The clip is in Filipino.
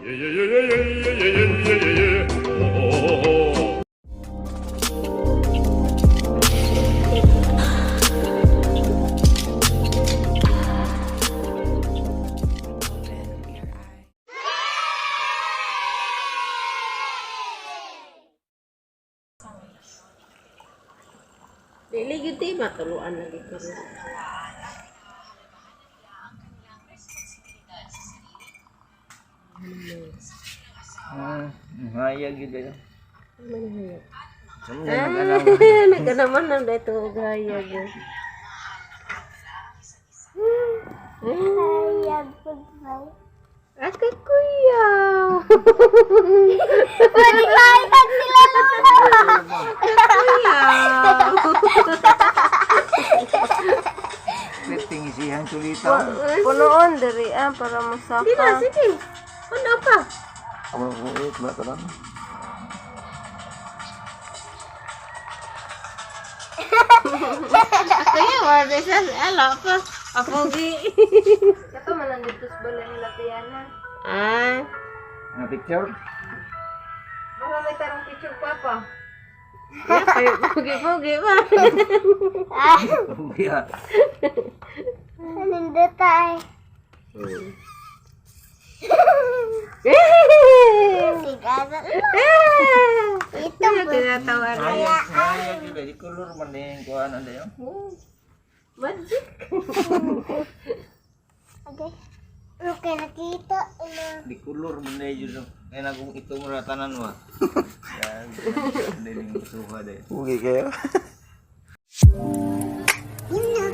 Dili gyud ti matuluan lagi ko. Hayag yun dito. Manhayag. Saan Naganaman nang dito gayag. Hayag po ba? Ate kuya. Hayag sila Kuya. Pwedeng isihang sulita. Punoon dari para masaka. Di na, sige. Ano pa? Kamu ulit ba ito lang? Kaya wala siya. Ala pa. Apogi. Kato man ang dito sa balay nila Tiana. Ay. Ang picture? Baka may tarong picture papa. Ya, kayo pogi-pogi pa. Ugi ha. Anong detay? Sigara. Ito Ito ba? tinatawa na. Hayag yun. Di color man din ko ano dayo. Magic. Okay. Okay, nakita. Di color man din yun. Kaya na kung ito mo ratanan mo. Yan. Hindi yung suha din. Ugi kayo? Yun na.